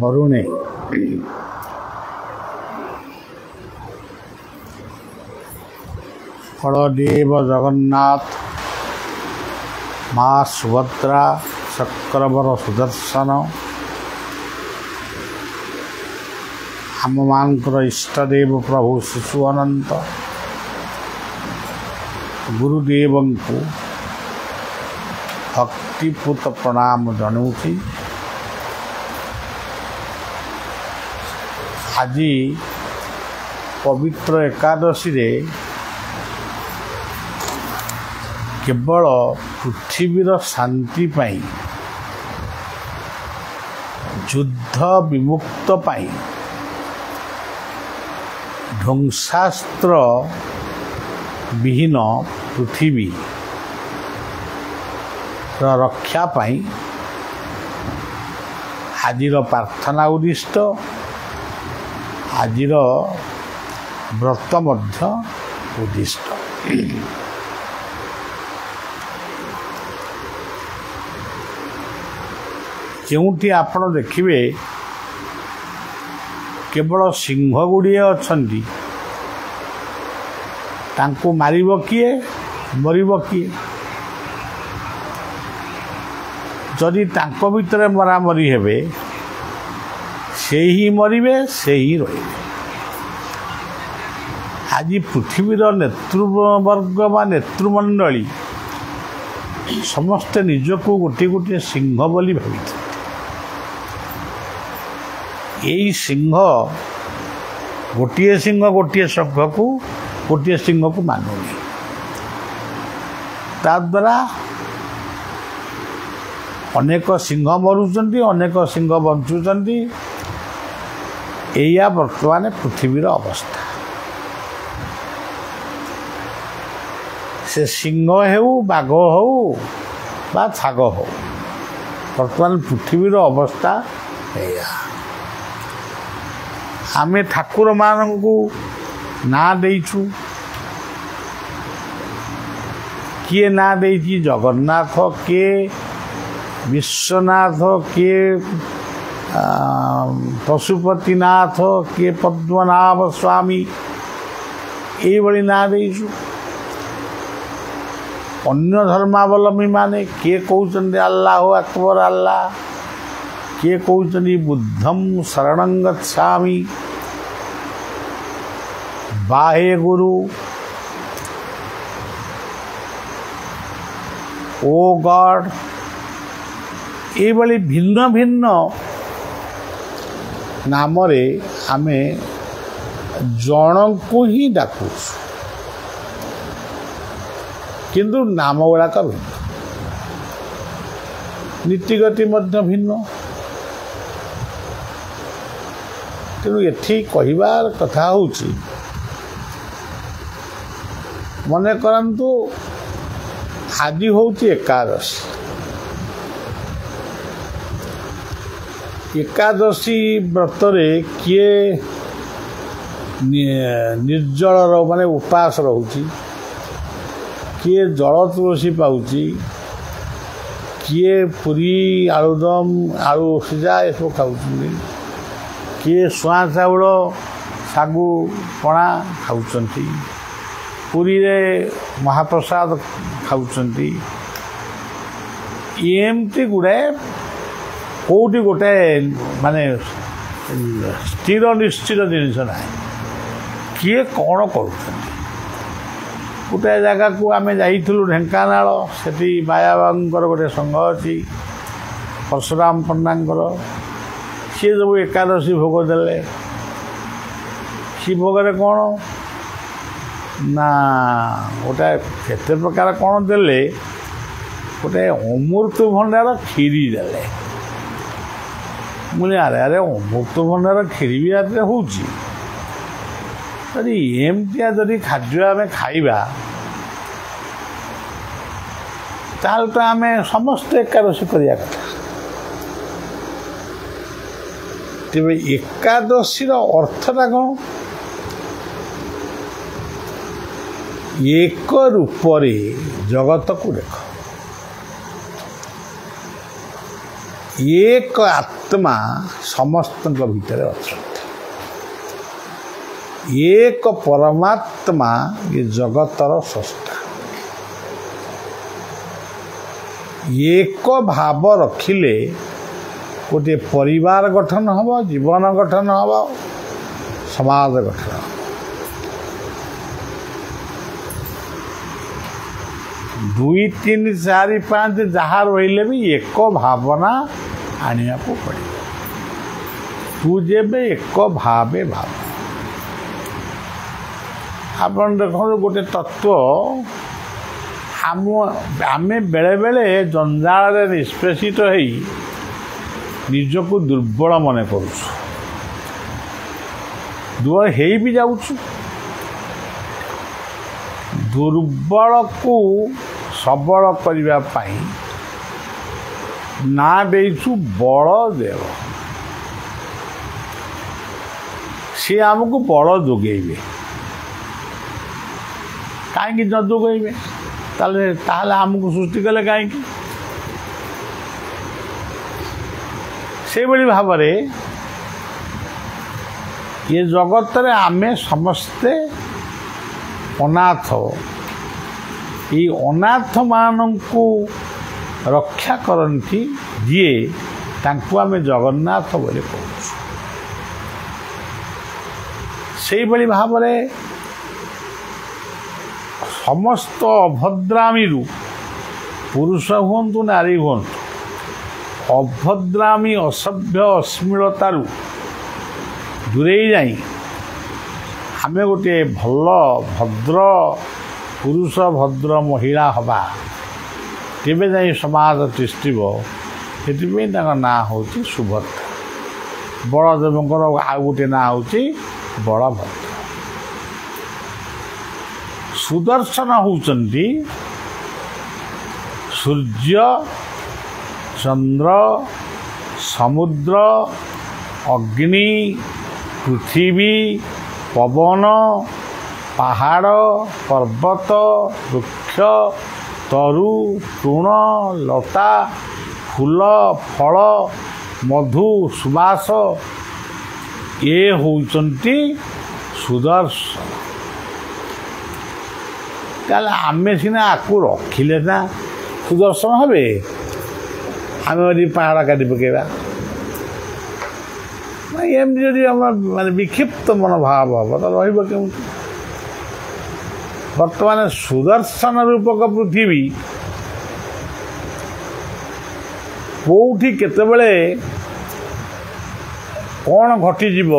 ବରୁଣେ ବଳଦେବ ଜଗନ୍ନାଥ ମା ସୁଭଦ୍ରା ଚକ୍ରବର ସୁଦର୍ଶନ ଆମମାନଙ୍କର ଇଷ୍ଟଦେବ ପ୍ରଭୁ ଶିଶୁ ଅନନ୍ତ ଗୁରୁଦେବଙ୍କୁ ଭକ୍ତିପୂତ ପ୍ରଣାମ ଜଣାଉଛି। ଆଜି ପବିତ୍ର ଏକାଦଶୀରେ କେବଳ ପୃଥିବୀର ଶାନ୍ତି ପାଇଁ, ଯୁଦ୍ଧ ବିମୁକ୍ତ ପାଇଁ, ଧ୍ୱଂସାସ୍ତ୍ର ବିହୀନ ପୃଥିବୀର ରକ୍ଷା ପାଇଁ ଆଜିର ପ୍ରାର୍ଥନା ଉଦ୍ଦିଷ୍ଟ, ଆଜିର ବ୍ରତ ମଧ୍ୟ ଉଦ୍ଦିଷ୍ଟ। ଯେଉଁଠି ଆପଣ ଦେଖିବେ କେବଳ ସିଂହ ଗୁଡ଼ିଏ ଅଛନ୍ତି, ତାଙ୍କୁ ମାରିବ କିଏ, ମରିବ କିଏ? ଯଦି ତାଙ୍କ ଭିତରେ ମରାମରି ହେବେ, ସେ ହିଁ ମରିବେ, ସେ ହିଁ ରହିବେ। ଆଜି ପୃଥିବୀର ନେତୃବର୍ଗ ବା ନେତୃମଣ୍ଡଳୀ ସମସ୍ତେ ନିଜକୁ ଗୋଟିଏ ଗୋଟିଏ ସିଂହ ବୋଲି ଭାବିଥିଲେ। ଏଇ ସିଂହ ଗୋଟିଏ ସିଂହ ଗୋଟିଏ ସଂଘକୁ, ଗୋଟିଏ ସିଂହକୁ ମାନୁନି। ତାଦ୍ୱାରା ଅନେକ ସିଂହ ମରୁଛନ୍ତି, ଅନେକ ସିଂହ ବଞ୍ଚୁଛନ୍ତି। ଏଇଆ ବର୍ତ୍ତମାନ ପୃଥିବୀର ଅବସ୍ଥା। ସେ ସିଂହ ହେଉ, ବାଘ ହେଉ ବା ଛାଗ ହେଉ, ବର୍ତ୍ତମାନ ପୃଥିବୀର ଅବସ୍ଥା ଏଇଆ। ଆମେ ଠାକୁରମାନଙ୍କୁ ନାଁ ଦେଇଛୁ। କିଏ ନାଁ ଦେଇଛି? ଜଗନ୍ନାଥ, କିଏ ବିଶ୍ୱନାଥ, କିଏ ପଶୁପତିନାଥ, କିଏ ପଦ୍ମନାଭ ସ୍ୱାମୀ, ଏଇଭଳି ନାଁ ଦେଇଛୁ। ଅନ୍ୟ ଧର୍ମାବଲମ୍ବୀମାନେ କିଏ କହୁଛନ୍ତି ଆଲ୍ଲାହୁ ଆକବର ଆଲ୍ଲାହ, କିଏ କହୁଛନ୍ତି ବୁଦ୍ଧଂ ଶରଣଂ ଗଚ୍ଛାମି, ବାହେ ଗୁରୁ, ଓ ଗଡ୍, ଏଇଭଳି ଭିନ୍ନ ଭିନ୍ନ ନାମରେ ଆମେ ଜଣଙ୍କୁ ହିଁ ଡାକୁଛୁ, କିନ୍ତୁ ନାମ ଗୁଡ଼ାକ ଭିନ୍ନ, ନୀତିଗତି ମଧ୍ୟ ଭିନ୍ନ। ତେଣୁ ଏଠି କହିବାର କଥା ହେଉଛି, ମନେ କରନ୍ତୁ ଆଜି ହେଉଛି ଏକାଦଶୀ। ଏକାଦଶୀ ବ୍ରତରେ କିଏ ନିର୍ଜଳର ମାନେ ଉପାସ ରହୁଛି, କିଏ ଜଳ ତୁଳସୀ ପାଉଛି, କିଏ ପୁରୀ ଆଳୁଦମ, ଆଳୁ ସିଝା ଏସବୁ ଖାଉଛନ୍ତି, କିଏ ଶୁଆଁ ଚାଉଳ, ଶାଗୁ ପଣା ଖାଉଛନ୍ତି, ପୁରୀରେ ମହାପ୍ରସାଦ ଖାଉଛନ୍ତି। ଏମିତି ଗୁଡ଼ାଏ କେଉଁଠି ଗୋଟାଏ ମାନେ ସ୍ଥିର ନିଶ୍ଚିତ ଜିନିଷ ନାହିଁ। କିଏ କ'ଣ କରୁଛନ୍ତି? ଗୋଟାଏ ଜାଗାକୁ ଆମେ ଯାଇଥିଲୁ, ଢେଙ୍କାନାଳ, ସେଠି ମାୟାବାବୁଙ୍କର ଗୋଟେ ସଂଘ ଅଛି, ପରଶୁରାମ ପଣ୍ଡାଙ୍କର। ସିଏ ସବୁ ଏକାଦଶୀ ଭୋଗ ଦେଲେ। ସେ ଭୋଗରେ କ'ଣ ନା ଗୋଟାଏ କେତେ ପ୍ରକାର କ'ଣ ଦେଲେ, ଗୋଟାଏ ଅମୃତଭଣ୍ଡାର କ୍ଷୀରି ଦେଲେ। ମୁଁ ଆରେ ଆରେ ଅମୃତଭଣ୍ଡାର କ୍ଷୀରି ବି ରାତିରେ ହେଉଛି? ଯଦି ଏମିତିଆ ଯଦି ଖାଦ୍ୟ ଆମେ ଖାଇବା, ତାହେଲେ ତ ଆମେ ସମସ୍ତେ ଏକାଦଶୀ କରିବା କଥା। ତେବେ ଏକାଦଶୀର ଅର୍ଥଟା କ'ଣ? ଏକ ରୂପରେ ଜଗତକୁ ଦେଖ। ଏକ ଆତ୍ମା ସମସ୍ତଙ୍କ ଭିତରେ ଅଛନ୍ତି। ଏକ ପରମାତ୍ମା ଏ ଜଗତର ସ୍ରଷ୍ଟା। ଏକ ଭାବ ରଖିଲେ ଗୋଟିଏ ପରିବାର ଗଠନ ହେବ, ଜୀବନ ଗଠନ ହେବ, ସମାଜ ଗଠନ ହେବ। ଦୁଇ ତିନି ଚାରି ପାଞ୍ଚ ଯାହା ରହିଲେ ବି ଏକ ଭାବନା ଆଣିବାକୁ ପଡ଼ିବ। ତୁ ଯେବେ ଏକ ଭାବେ ଭାବ। ଆପଣ ଦେଖନ୍ତୁ ଗୋଟେ ତତ୍ତ୍ୱ, ଆମେ ବେଳେବେଳେ ଜଞ୍ଜାଳରେ ନିଷ୍ପେଷିତ ହେଇ ନିଜକୁ ଦୁର୍ବଳ ମନେ କରୁଛୁ, ଦୁର୍ବଳ ହେଇ ବି ଯାଉଛୁ। ଦୁର୍ବଳକୁ ସବଳ କରିବା ପାଇଁ ନାଁ ଦେଇଛୁ ବଳଦେବ। ସିଏ ଆମକୁ ବଳ ଯୋଗେଇବେ। କାହିଁକି ନ ଯୋଗେଇବେ? ତାହେଲେ ଆମକୁ ସୃଷ୍ଟି କଲେ କାହିଁକି? ସେଇଭଳି ଭାବରେ ଏ ଜଗତରେ ଆମେ ସମସ୍ତେ ଅନାଥ। ଏଇ ଅନାଥମାନଙ୍କୁ ରକ୍ଷା କରନ୍ତି ଯିଏ, ତାଙ୍କୁ ଆମେ ଜଗନ୍ନାଥ ବୋଲି କହୁଛୁ। ସେଇଭଳି ଭାବରେ ସମସ୍ତ ଅଭଦ୍ରାମୀରୁ, ପୁରୁଷ ହୁଅନ୍ତୁ ନାରୀ ହୁଅନ୍ତୁ, ଅଭଦ୍ରାମୀ ଅସଭ୍ୟ ଅଶ୍ଳୀଳତାରୁ ଦୂରେଇ ଯାଇ ଆମେ ଗୋଟିଏ ଭଲ ଭଦ୍ର ପୁରୁଷ, ଭଦ୍ର ମହିଳା ହେବା, କେବେ ଯାଇ ସମାଜ ତିଷ୍ଠିବ। ସେଥିପାଇଁ ତାଙ୍କ ନାଁ ହେଉଛି ସୁଭଦ୍ରା। ବଳଦେବଙ୍କର ଆଉ ଗୋଟିଏ ନାଁ ହେଉଛି ବଳଭଦ୍ର। ସୁଦର୍ଶନ ହେଉଛନ୍ତି ସୂର୍ଯ୍ୟ, ଚନ୍ଦ୍ର, ସମୁଦ୍ର, ଅଗ୍ନି, ପୃଥିବୀ, ପବନ, ପାହାଡ଼, ପର୍ବତ, ବୃକ୍ଷ, ତରୁ, ତୃଣ, ଲତା, ଫୁଲ, ଫଳ, ମଧୁ, ସୁବାସ, ଏ ହେଉଛନ୍ତି ସୁଦର୍ଶନ। ତାହେଲେ ଆମେ ସିନା ଆକୁ ରଖିଲେ ନା ସୁଦର୍ଶନ ହେବେ। ଆମେ ଯଦି ପାହାଡ଼ କାଟି ପକାଇବା, ଏମିତି ଯଦି ଆମର ବିକ୍ଷିପ୍ତ ମନୋଭାବ ହେବ ତ ରହିବ କେମିତି? ବର୍ତ୍ତମାନ ସୁଦର୍ଶନ ରୂପକ ପୃଥିବୀ କେଉଁଠି କେତେବେଳେ କ'ଣ ଘଟିଯିବ?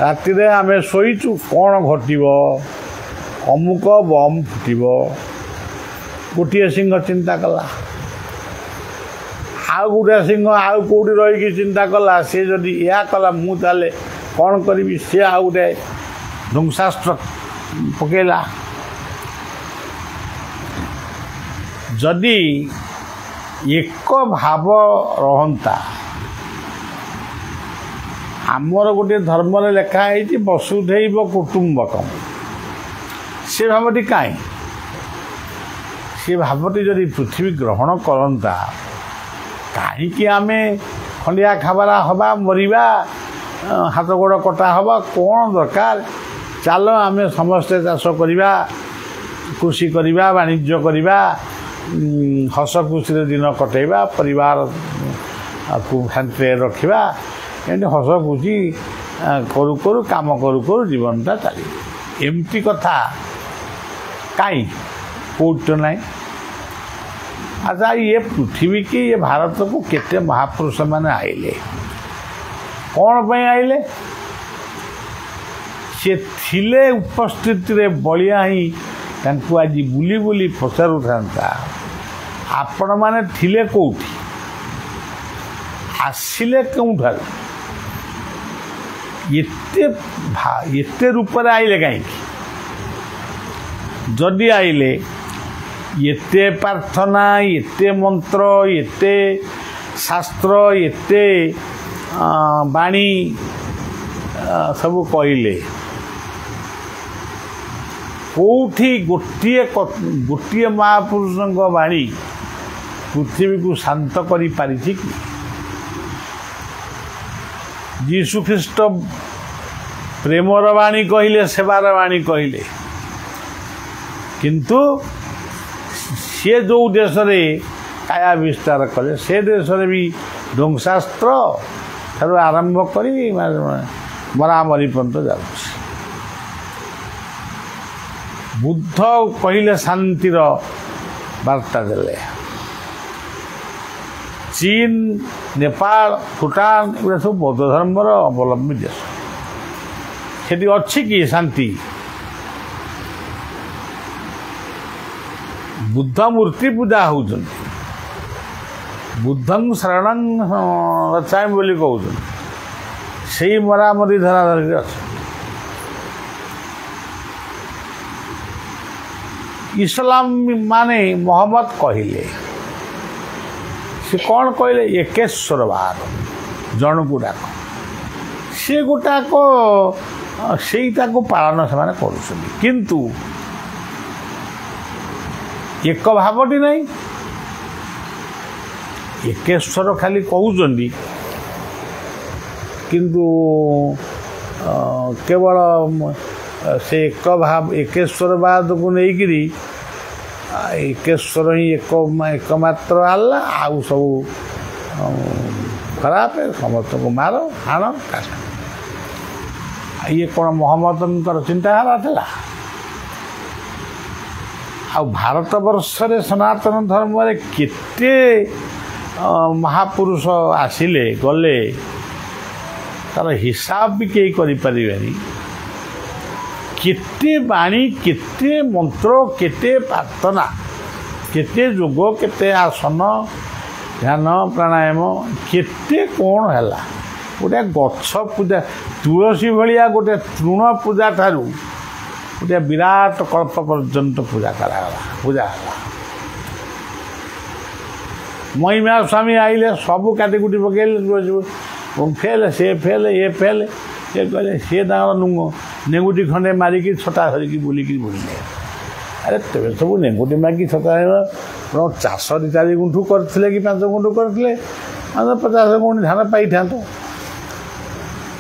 ରାତିରେ ଆମେ ଶୋଇଛୁ, କ'ଣ ଘଟିବ? ଅମୁକ ବମ୍ ଫୁଟିବ। ଗୋଟିଏ ସିଂହ ଚିନ୍ତା କଲା, ଆଉ ଗୋଟିଏ ସିଂହ ଆଉ କେଉଁଠି ରହିକି ଚିନ୍ତା କଲା। ସେ ଯଦି ଏହା କଲା, ମୁଁ ତାହେଲେ କ'ଣ କରିବି? ସେ ଆଉ ଗୋଟେ ଧ୍ୱଂସାସ୍ତ୍ର ପକେଇଲା। ଯଦି ଏକ ଭାବ ରହନ୍ତା, ଆମର ଗୋଟିଏ ଧର୍ମରେ ଲେଖା ହେଇଛି ବସୁଧୈବ କୁଟୁମ୍ବକମ୍। ସେ ଭାବଟି କାହିଁ? ସେ ଭାବଟି ଯଦି ପୃଥିବୀ ଗ୍ରହଣ କରନ୍ତା, କାହିଁକି ଆମେ ଖଣ୍ଡିଆ ଖାବରା ହେବା, ମରିବା, ହାତ ଗୋଡ଼ କଟା ହେବା? କ'ଣ ଦରକାର? ଚାଲ ଆମେ ସମସ୍ତେ ଚାଷ କରିବା, କୃଷି କରିବା, ବାଣିଜ୍ୟ କରିବା, ହସ ଖୁସିରେ ଦିନ କଟେଇବା, ପରିବାରକୁ ଶାନ୍ତିରେ ରଖିବା। ଏମିତି ହସ ଖୁସି କରୁ କରୁ, କାମ କରୁ କରୁ ଜୀବନଟା ଚାଲିବ। ଏମିତି କଥା କାହିଁ? କେଉଁଠି ତ ନାହିଁ। ଆଚ୍ଛା, ଇଏ ପୃଥିବୀ କି ଏ ଭାରତକୁ କେତେ ମହାପୁରୁଷମାନେ ଆଇଲେ? କ'ଣ ପାଇଁ ଆଇଲେ? ସେ ଥିଲେ ଉପସ୍ଥିତିରେ ବଳିଆ ହିଁ ତାଙ୍କୁ ଆଜି ବୁଲି ବୁଲି ପଚାରୁଥାନ୍ତା, ଆପଣମାନେ ଥିଲେ କେଉଁଠି? ଆସିଲେ କେଉଁଠାରୁ? ଏତେ ରୂପରେ ଆଇଲେ କାହିଁକି? ଯଦି ଆଇଲେ, ଏତେ ପ୍ରାର୍ଥନା, ଏତେ ମନ୍ତ୍ର, ଏତେ ଶାସ୍ତ୍ର, ଏତେ ବାଣୀ ସବୁ କହିଲେ, କେଉଁଠି ଗୋଟିଏ ମହାପୁରୁଷଙ୍କ ବାଣୀ पृथ्वी को शांत करी पारिछि कि यीशु ख्रीष्ट प्रेमर वाणी कहले सेवार वाणी कहले किंतु सी जो देश में काया विस्तार कले से देश में भी ध्वंसास्त्र ठार आरंभ कर मरामरी पर्यंत जा बुद्ध कहले शांतिर वार्ता देले चीन नेपाल भूटान एगुड़ा सब बौद्ध धर्मर अवलंबी देश सेठी अच्छी कि शांति बुद्ध मूर्ति पूजा होउछन बुद्धं शरणं रचामि बोली कहउछन सेही मरामरी धरा धरी अछि इस्लाम माने मोहम्मद कहले से कौन कहले एकेश्वरवाद जन को डाक से गोटाक सेटा को पालन से करुछन्ति किंतु एक भावटी नहीं एकेश्वर खाली कहउछन्ति किंतु केवल से एक भाव एकेश्वरवाद को लेकिरी एकेश्वर ही एकमात्र आल्ला आउ सब खराब है समस्त को मार हाण काट ये कौन मोहम्मद चिंताधारा था आ भारत वर्ष रे सनातन धर्म रे केते महापुरुष आसिले गले तार हिसाब भी कई करि परिबेनी केते बाणी केते मंत्र केते प्रार्थना केते योग केते आसन ध्यान प्राणायाम केते कौन है गोटे गछ पूजा तुलसी भाया गोटे तृण पूजा ठारू गोटे विराट कल्प पर्यंत पूजा करागला पूजा महिमा स्वामी आइले सबू काटी कुटी पकड़े फेल से फेल ये फेल से कहले सी नेंगुटी खंडे मारिकी छटा धरिकी बुलिकी बुलिले अरे तेरे सब नेंगुटी मारिकी छटा चाष दी 4 गुंठू करथिले कि 5 गुंठू करथिले 50 गुंठ धान पाई था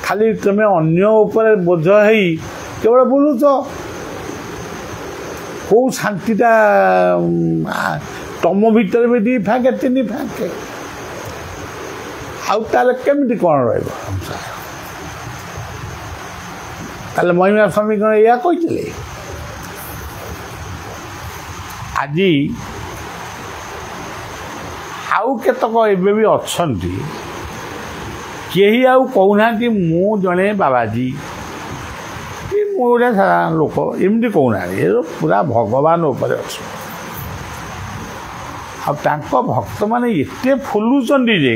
खाली तुम अन्य ऊपर बोझ है केवल बुलुच कौ शांतिटा तुम भीतर भी 2 फाँके 3 फाँके आउ ताले केमिति कौन रहिबो ताले महिमा स्वामी कौन या कहते आज आउ केतक एबे भी अच्छी केही आउ कहूना कि मु जड़े बाबाजी कि मु गोटे साधारण लोक एमती कहूना ये पूरा भगवान उपर अच्छे आ भक्त मैंने एते फुलुचंदी जे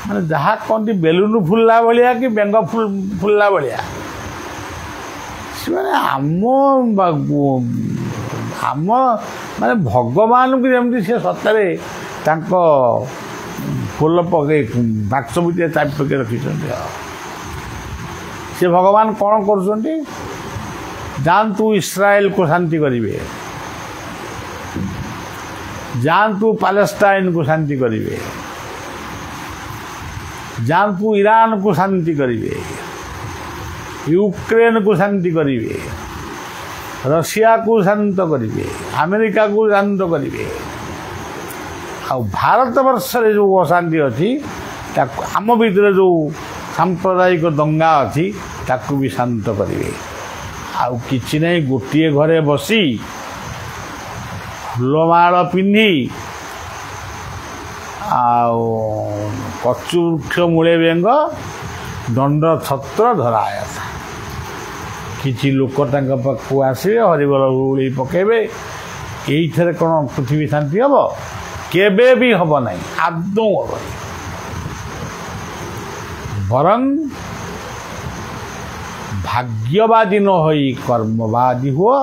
माने जहाँ कहती बेलुन फुलला भाया कि बेंग फुलला भाया से आम माने भगवान को जमी से सतरे फूल पके बाक्स भितर चापी पके रखिंट से भगवान कौन कर जातु इस्राएल को शांति करेंगे जातु पैलेस्टाइन को शांति करेंगे जातु ईरान को शांति करेंगे यूक्रेन को शांति करेंगे रशिया को शांत करेंगे अमेरिका को शांत करेंगे आ भारत वर्ष रे जो अशांति अच्छी आम भीतर जो सांप्रदायिक दंगा अच्छी ताकू भी शांत करेंगे आउ किछि नहीं गोटे घरे बसी फूलमाल पिंधि कचु वृक्ष मूले बेंग दंड छत्र धराया था किछि लोक पाखु आसवे हरिबोल उड़ी पकेबे ये कौन पृथ्वी शांति हम केबे भी हम नहीं आदौ हम बरं भाग्यवादी न होई कर्मवादी हुआ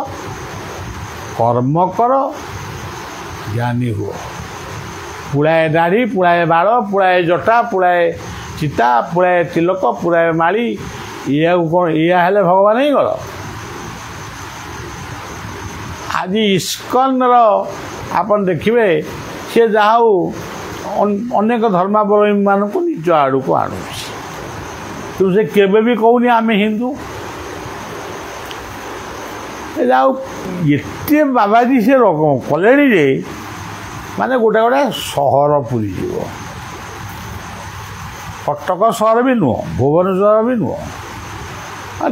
कर्म कर ज्ञानी हुआ पुड़ाए दाढ़ी पुड़ाए बाल पुड़ाए जटा पुड़ाए चिता पुड़ाए तिलक पुड़ाए माली या कौन या हेले भगवान ही गल आज इस्कन ଆପଣ ଦେଖିବେ ସେ ଯାହା ହଉ ଅନେକ ଧର୍ମାବଲମ୍ବୀମାନଙ୍କୁ ନିଜ ଆଡ଼କୁ ଆଣୁଛି। କିନ୍ତୁ ସେ କେବେ ବି କହୁନି ଆମେ ହିନ୍ଦୁ। ଯାହା ହଉ ଏତେ ବାବାଜୀ ସେ କଲେଣି ଯେ ମାନେ ଗୋଟେ ଗୋଟେ ସହର ପୁରିଯିବ। କଟକ ସହର ବି ନୁହଁ, ଭୁବନେଶ୍ୱର ବି ନୁହଁ,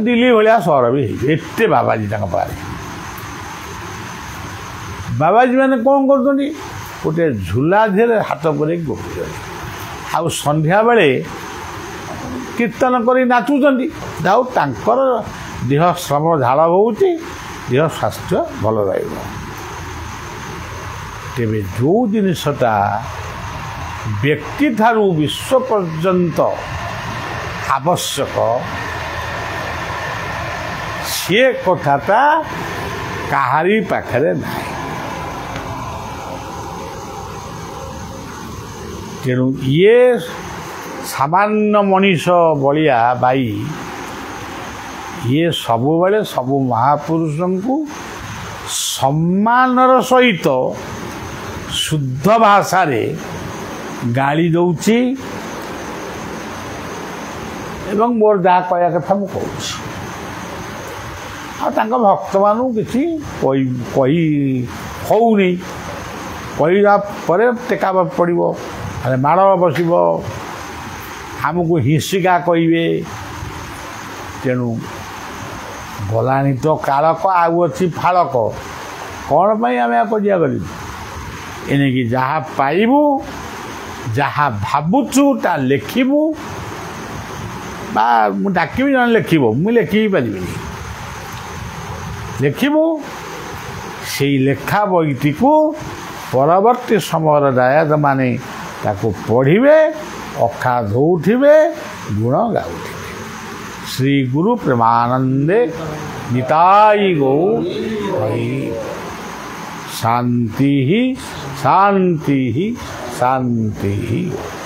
ଦିଲ୍ଲୀ ଭଳିଆ ସହର ବି ହେଇଛି। ଏତେ ବାବାଜୀ ତାଙ୍କ ପାଖରେ। ବାବାଜୀ ମାନେ କ'ଣ କରୁଛନ୍ତି? ଗୋଟେ ଝୁଲା ଧିରେ ହାତ ପୁରେଇକି ଗପୁଛନ୍ତି, ଆଉ ସନ୍ଧ୍ୟାବେଳେ କୀର୍ତ୍ତନ କରି ନାଚୁଛନ୍ତି। ଯାଉ ତାଙ୍କର ଦେହ ଶ୍ରମ ଝାଳ ବହୁଛି, ଦେହ ସ୍ୱାସ୍ଥ୍ୟ ଭଲ ରହିବ। ତେବେ ଯେଉଁ ଜିନିଷଟା ବ୍ୟକ୍ତିଠାରୁ ବିଶ୍ୱ ପର୍ଯ୍ୟନ୍ତ ଆବଶ୍ୟକ, ସେ କଥାଟା କାହାରି ପାଖରେ ନାହିଁ। ତେଣୁ ଇଏ ସାମାନ୍ୟ ମଣିଷ ଭଳିଆ ବାଇ ଇଏ ସବୁବେଳେ ସବୁ ମହାପୁରୁଷଙ୍କୁ ସମ୍ମାନର ସହିତ ଶୁଦ୍ଧ ଭାଷାରେ ଗାଳି ଦେଉଛି ଏବଂ ମୋର ଯାହା କହିବା କଥା ମୁଁ କହୁଛି। ଆଉ ତାଙ୍କ ଭକ୍ତମାନଙ୍କୁ କିଛି କହି ହେଉନି। କହିବା ପରେ ଟେକା ପଡ଼ିବ, ମାଡ଼ ବସିବ, ଆମକୁ ହିଂସିକା କହିବେ। ତେଣୁ ଗଲାଣି ତ କାଳକ, ଆଉ ଅଛି ଫାଳକ। କ'ଣ ପାଇଁ ଆମେ କରିବା କରିବୁ? ଏଣିକି ଯାହା ପାଇବୁ, ଯାହା ଭାବୁଛୁ ତା ଲେଖିବୁ, ବା ମୁଁ ଡାକିବି ଜଣେ ଲେଖିବ, ମୁଁ ଲେଖି ପାରିବିନି। ଲେଖିବୁ, ସେଇ ଲେଖା ବହିଟିକୁ ପରବର୍ତ୍ତୀ ସମୟର ଦାୟାଦମାନେ ତାକୁ ପଢ଼ିବେ, ଅଖା ଧୋଉଥିବେ, ଗୁଣ ଗାଉଥିବେ। ଶ୍ରୀ ଗୁରୁ ପ୍ରେମାନନ୍ଦେ ନିତାଇ ଗୌର ହରି। ଶାନ୍ତି ଶାନ୍ତି ଶାନ୍ତି।